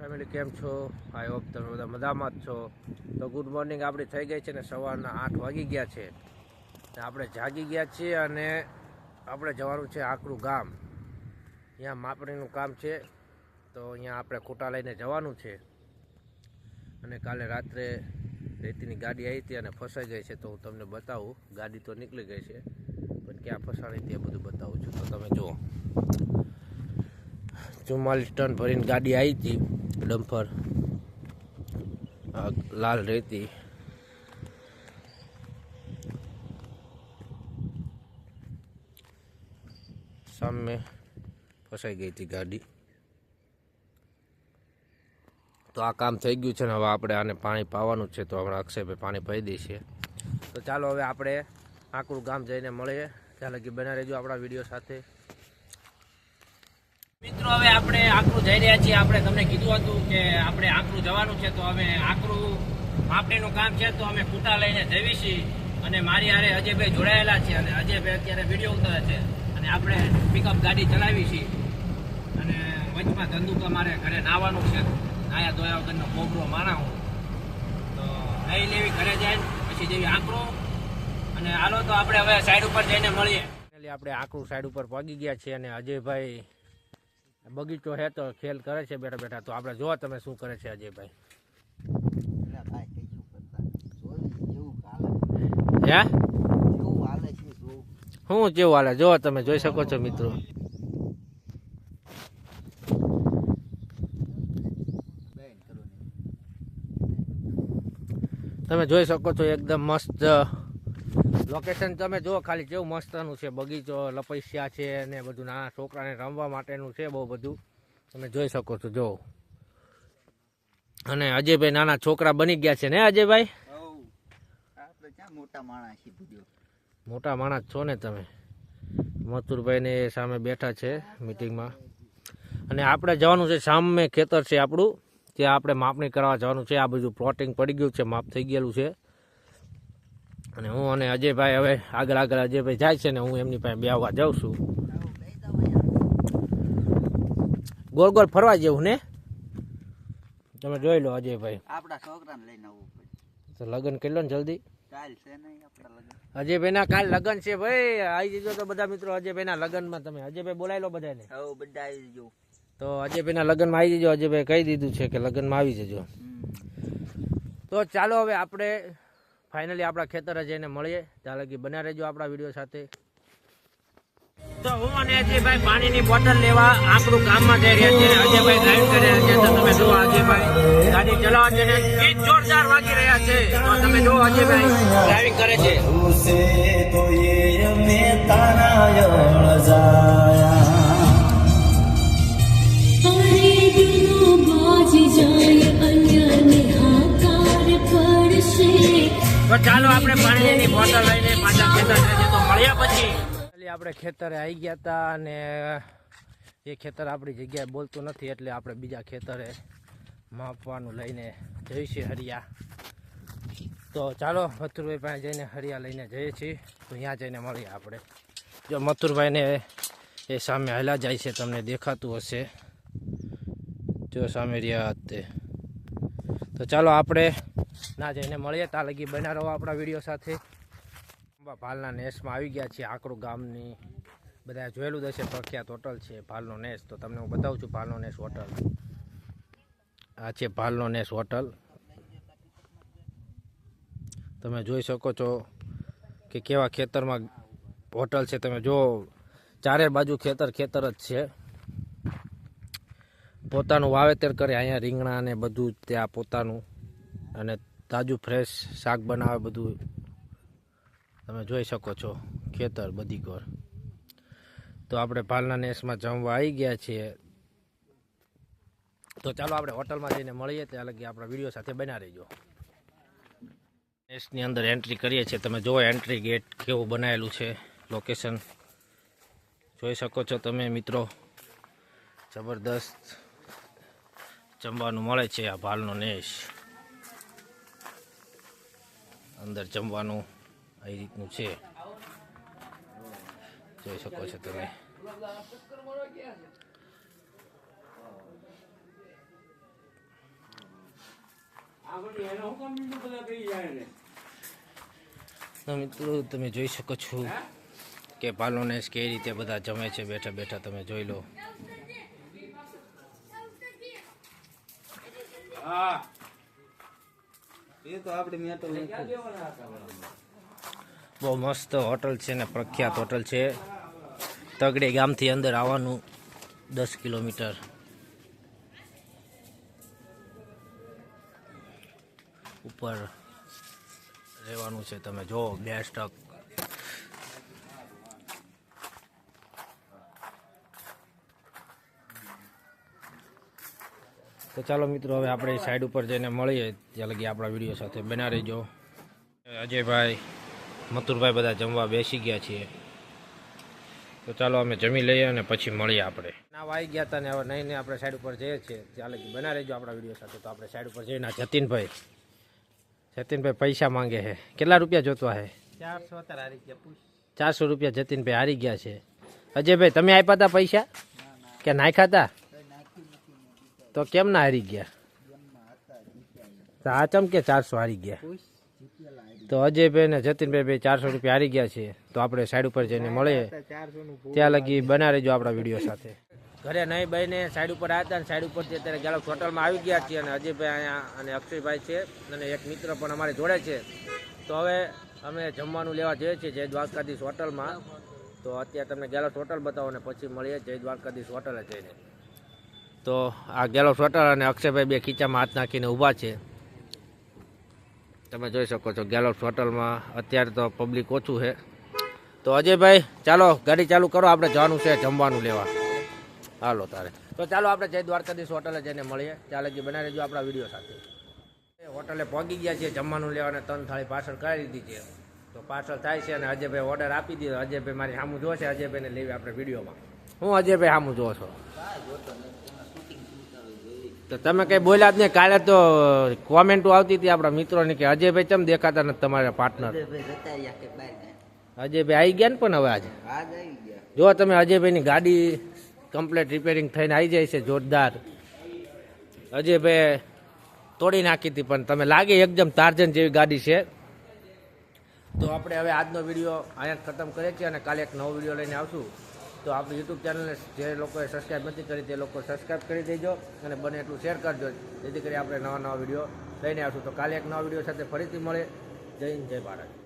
Family કેમ છો? I hope તમે બધા મજામાં જ છો. તો ગુડ મોર્નિંગ આપણી થઈ ગઈ છે ને સવારના 8 વાગી ગયા છે. આપણે જાગી ગયા છીએ અને આપણે જવાનું છે આકરું ગામ. અહીંયા માપણીનું કામ છે, તો અહીંયા આપણે ખૂટા લઈને જવાનું છે. અને કાલે રાત્રે રેતીની ગાડી આવી હતી અને ફસાઈ ગઈ છે, તો હું તમને બતાવું. ગાડી તો નીકળી ગઈ છે, પણ ક્યાં ફસાણી તે બધું બતાવું છું. તો તમે જુઓ, 44 ટન ભરીને ગાડી આવી હતી, ડમ્પર, લાલ રેતી. સામે ફસાઈ ગઈ હતી ગાડી. તો આ કામ થઈ ગયું છે ને હવે આપણે આને પાણી પાવાનું છે. તો હમણાં અક્ષયભાઈ પાણી પાઈ દઈશે. તો ચાલો હવે આપણે આકરું ગામ જઈને મળીએ. ત્યાં લગી બના રહેજો આપણા વિડીયો સાથે. મિત્રો, હવે આપણે આકરું જઈ રહ્યા છીએ. આપણે તમને કીધું હતું કે આપણે આકરું જવાનું છે, તો હવે આકરું માપણીનું કામ છે, તો અમે ખૂટા લઈને જઈએ છીએ. અને મારી હારે અજયભાઈ જોડાયેલા છે, અને અજયભાઈ અત્યારે વિડીયો ઉતારે છે, અને આપણે પિકઅપ ગાડી ચલાવી છીએ. અને વચમાં ધંધુકા મારે ઘરે નાવાનું છે. નાયા ધોયા વગરનો કોબરો માણા હું તો નહીં લેવી, ઘરે જાય પછી જેવી આકરું. અને હાલો તો આપણે હવે સાઈડ ઉપર જઈને મળીએ. આપણે આકરું સાઈડ ઉપર પહોંચી ગયા છીએ, અને અજયભાઈ બગીચો હે તો ખેલ કરે છે બેઠા બેઠા. તો આપણે જોવા તમે શું કરે છે અજયભાઈ. હે શું જેવું હાલે જો તમે જોઈ શકો છો મિત્રો. તમે જોઈ શકો છો એકદમ મસ્ત લોકેશન. તમે જુઓ ખાલી કેવું મસ્તનું છે. બગીચો, લપસ્યા છે ને બધું, નાના છોકરાને રમવા માટેનું છે બહુ બધું. તમે જોઈ શકો છો જો. અને અજયભાઈ નાના છોકરા બની ગયા છે ને અજયભાઈ? મોટા માણસ છો ને તમે. મથુરભાઈ ને સામે બેઠા છે મીટિંગમાં. અને આપણે જવાનું છે સામે, ખેતર છે આપણું, ત્યાં આપણે માપણી કરવા જવાનું છે. આ બધું પ્લોટિંગ પડી ગયું છે, માપ થઈ ગયેલું છે. અને હું અને અજયભાઈ હવે આગળ અજયભાઈ જાય છે ને હું એમની પાસે બેહવા જાઉં છું. ગોળ ગોળ ફરવા જેવું ને. તમે જોઈ લો અજયભાઈ. આપડા છોકરાને લઈને આવવું પડે. તો લગ્ન કરી લો ને જલ્દી. કાલ છે નહીં આપડા લગ્ન. અજયભાઈ ના કાલ લગ્ન છે ભાઈ. આવી જજો તો બધા મિત્રો અજયભાઈ ના લગ્નમાં. તમે અજયભાઈ બોલાવી લો બધાને. હવે બધા આવી જજો. તો અજયભાઈ ના લગ્નમાં આવી જજો. અજયભાઈ કહી દીધું છે કે લગ્નમાં આવી જજો. તો ચાલો હવે આપણે ફાઇનલી આપણા ખેતરે જઈને મળીએ. ત્યાં લગી બન્યા રહેજો આપણા વિડીયો સાથે. તો હું અને અજયભાઈ પાણીની બોટલ લેવા આકરું ગામમાં જઈ રહ્યા છીએ. અજયભાઈ ડ્રાઈવ કરી રહ્યા છે. તો તમે જુઓ અજયભાઈ ગાડી ચલાવવા છે ને ગીત જોરદાર વાગી રહ્યા છે. તો તમે જુઓ અજયભાઈ ડ્રાઇવિંગ કરે છે. તો ચાલો આપણે પાણીની બોટલ લઈને પાછા ખેતર જઈએ. તો મળ્યા પછી આપણે ખેતરે આવી ગયા હતા, અને એ ખેતર આપણી જગ્યાએ બોલતું નથી, એટલે આપણે બીજા ખેતરે માપવાનું લઈને જઈશું હરિયા. તો ચાલો મથુરભાઈ પાસે જઈને હરિયા લઈને જઈએ છીએ. તો ત્યાં જઈને મળીએ આપણે. જો મથુરભાઈને એ સામે હાલા જાય છે, તમને દેખાતું હશે જો સામે રહ્યા તે. તો ચાલો આપણે ના જઈને મળીએ. ત્યાં લગી બના રહો આપણા વિડીયો સાથે. ભાલના નેસમાં આવી ગયા છીએ. આકરું ગામની બધા જોયેલું હશે, પ્રખ્યાત હોટલ છે ભાલનો નેસ. તો તમને હું બતાવું છું ભાલનો નેસ હોટલ. આ છે ભાલનો નેસ હોટલ. તમે જોઈ શકો છો કે કેવા ખેતરમાં હોટલ છે. તમે જો ચારે બાજુ ખેતર જ છે. પોતાનું વાવેતર કરે અહીંયા, રીંગણા ને બધું ત્યાં પોતાનું, અને તાજું ફ્રેશ શાક બનાવે બધું. તમે જોઈ શકો છો ખેતર બધી ઘર. તો આપણે ભાલના નેસમાં જમવા આવી ગયા છીએ. તો ચાલો આપણે હોટલમાં જઈને મળીએ. ત્યાં લગી આપણા વિડીયો સાથે બના રહીજો. નેસની અંદર એન્ટ્રી કરીએ છીએ. તમે જુઓ એન્ટ્રી ગેટ કેવું બનાવેલું છે. લોકેશન જોઈ શકો છો તમે મિત્રો. જબરદસ્ત જમવાનું મળે છે આ ભાલનો નેસ. અંદર જમવાનું આવી રીતનું છે, જોઈ શકો છો તમે. તો મિત્રો તમે જોઈ શકો છો કે પાલોને કઈ રીતે બધા જમે છે બેઠા બેઠા, તમે જોઈ લો. બહુ મસ્ત હોટલ છે ને પ્રખ્યાત હોટલ છે. તગડી ગામથી અંદર આવવાનું 10 કિલોમીટર. ઉપર રહેવાનું છે, તમે જો બેસ્ટ. તો ચાલો મિત્રો હવે આપણે સાઈડ ઉપર જઈને મળીએ, ત્યાં લગી આપણા વિડીયો સાથે બના રહેજો. અજયભાઈ, મથુરભાઈ બધા જમવા બેસી ગયા છીએ. તો ચાલો અમે જમી લઈએ અને પછી મળીએ આપણે. ના આવી ગયા હતા ને હવે નહીં આપણે સાઈડ ઉપર જઈએ છીએ, ત્યાં લગી બના રહેજો આપણા વિડીયો સાથે. તો આપણે સાઈડ ઉપર જઈને જતીનભાઈ પૈસા માંગે છે. કેટલા રૂપિયા જોતવા છે? 400 રૂપિયા જતીનભાઈ હારી ગયા છે. અજયભાઈ તમે આપ્યા હતા પૈસા કે નાખ્યા હતા? તો કેમ ના હારી ગયા? આ ચમ કે 400 હારી ગયા? તો અજયભાઈ ને જતીનભાઈ 400 રૂપિયા હારી ગયા છે. તો આપણે સાઈડ ઉપર જઈને મળીએ, ત્યાં લગી બના રહેજો આપણા વિડીયો સાથે. ઘરે નહીં બહીને સાઈડ ઉપર આવ્યા હતા અને સાઈડ ઉપરથી અત્યારે ગેલેક્સ હોટલમાં આવી ગયા છીએ. અને અજયભાઈ અહીંયા અને અક્ષયભાઈ છે અને એક મિત્ર પણ અમારી જોડે છે. તો હવે અમે જમવાનું લેવા જઈએ છીએ જય દ્વારકાધીશ હોટલમાં. તો અત્યારે તમને ગેલેક્સ હોટલ બતાવો અને પછી મળીએ જય દ્વારકાધીશ હોટલે જઈને. તો આ ગેલેક્સ હોટલ અને અક્ષયભાઈ બે ખીચામાં હાથ નાખીને ઊભા છે. તમે જોઈ શકો છો ગેલેક્સ હોટલમાં અત્યારે તો પબ્લિક ઓછું છે. તો અજયભાઈ ચાલો ગાડી ચાલુ કરો, આપણે જવાનું છે જમવાનું લેવા. હાલો તારે. તો ચાલો આપણે જય દ્વારકાધીશ હોટલે જઈને મળીએ, ત્યાં લગી બનાવી રહેજો આપણા વિડીયો સાથે. હોટલે પહોંચી ગયા છીએ જમવાનું લેવા અને 3 થાળી પાર્સલ કરાવી દીધી છે. તો પાર્સલ થાય છે અને અજયભાઈ ઓર્ડર આપી દીધો. અજયભાઈ મારી સામું જોશે, અજયભાઈને લેવી આપણે વિડીયોમાં. હું અજયભાઈ સામું જોવો છો? તો તમે કઈ બોલ્યા જ નહીં. કાલે તો કોમેન્ટો આવતી હતી આપણા મિત્રોની કે અજયભાઈ કેમ દેખાતા નથી તમારા પાર્ટનર. અજયભાઈ આવી ગયા ને પણ હવે આજે જો તમે અજયભાઈની ગાડી કમ્પ્લીટ રિપેરિંગ થઈને આવી જાય છે જોરદાર. અજયભાઈ તોડી નાખી હતી પણ તમે લાગે એકદમ ટાર્ઝન જેવી ગાડી છે. તો આપણે હવે આજનો વિડીયો અહીંયા ખતમ કરીએ છીએ અને કાલે એક નવો વિડીયો લઈને આવશું. તો આપણી યુટ્યુબ ચેનલને જે લોકોએ સબસ્ક્રાઈબ નથી કરી તે લોકો સબસ્ક્રાઈબ કરી દેજો અને બને એટલું શેર કરજો, જેથી કરી આપણે નવા વિડીયો લઈને આવશું. તો કાલે એક નવા વિડીયો સાથે ફરીથી મળે. જય હિન્દ, જય ભારત.